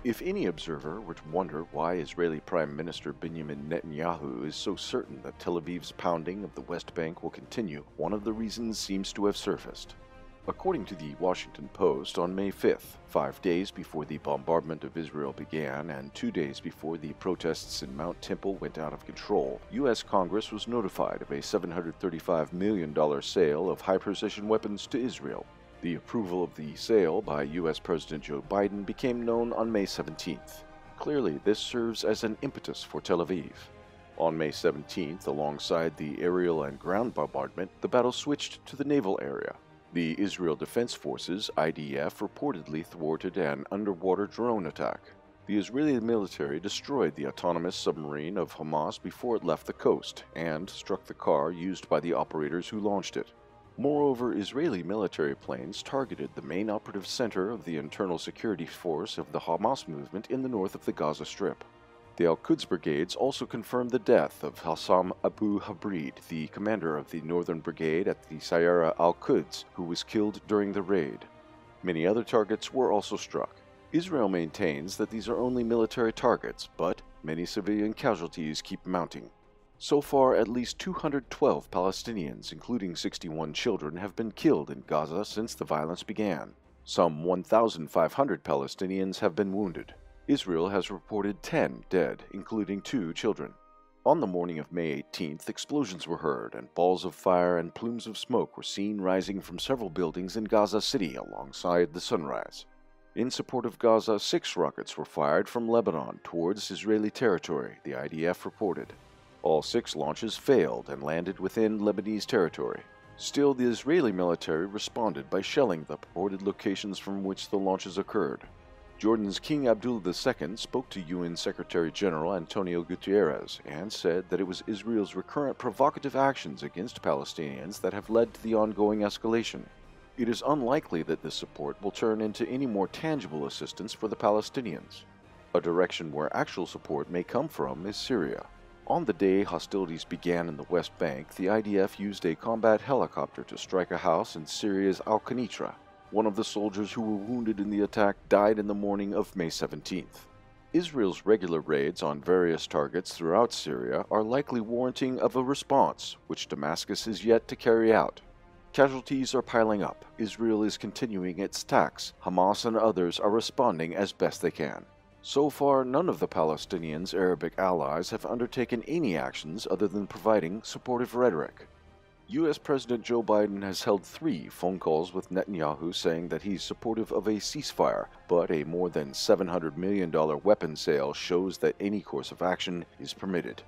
If any observer were to wonder why Israeli Prime Minister Benjamin Netanyahu is so certain that Tel Aviv's pounding of the West Bank will continue, one of the reasons seems to have surfaced. According to the Washington Post, on May 5th, 5 days before the bombardment of Israel began and 2 days before the protests in Mount Temple went out of control, U.S. Congress was notified of a $735 million sale of high-precision weapons to Israel. The approval of the sale by U.S. President Joe Biden became known on May 17th. Clearly, this serves as an impetus for Tel Aviv. On May 17th, alongside the aerial and ground bombardment, the battle switched to the naval area. The Israel Defense Forces, IDF, reportedly thwarted an underwater drone attack. The Israeli military destroyed the autonomous submarine of Hamas before it left the coast and struck the car used by the operators who launched it. Moreover, Israeli military planes targeted the main operative center of the internal security force of the Hamas movement in the north of the Gaza Strip. The Al-Quds brigades also confirmed the death of Hassam Abu Habrid, the commander of the Northern Brigade at the Sayara Al-Quds, who was killed during the raid. Many other targets were also struck. Israel maintains that these are only military targets, but many civilian casualties keep mounting. So far, at least 212 Palestinians, including 61 children, have been killed in Gaza since the violence began. Some 1,500 Palestinians have been wounded. Israel has reported 10 dead, including 2 children. On the morning of May 18th, explosions were heard, and balls of fire and plumes of smoke were seen rising from several buildings in Gaza City alongside the sunrise. In support of Gaza, 6 rockets were fired from Lebanon towards Israeli territory, the IDF reported. All 6 launches failed and landed within Lebanese territory. Still, the Israeli military responded by shelling the purported locations from which the launches occurred. Jordan's King Abdullah II spoke to UN Secretary-General Antonio Guterres and said that it was Israel's recurrent provocative actions against Palestinians that have led to the ongoing escalation. It is unlikely that this support will turn into any more tangible assistance for the Palestinians. A direction where actual support may come from is Syria. On the day hostilities began in the West Bank, the IDF used a combat helicopter to strike a house in Syria's Al-Qanitra. One of the soldiers who were wounded in the attack died in the morning of May 17th. Israel's regular raids on various targets throughout Syria are likely warranting of a response, which Damascus is yet to carry out. Casualties are piling up. Israel is continuing its attacks. Hamas and others are responding as best they can. So far, none of the Palestinians' Arabic allies have undertaken any actions other than providing supportive rhetoric. U.S. President Joe Biden has held 3 phone calls with Netanyahu saying that he's supportive of a ceasefire, but a more than $700 million weapon sale shows that any course of action is permitted.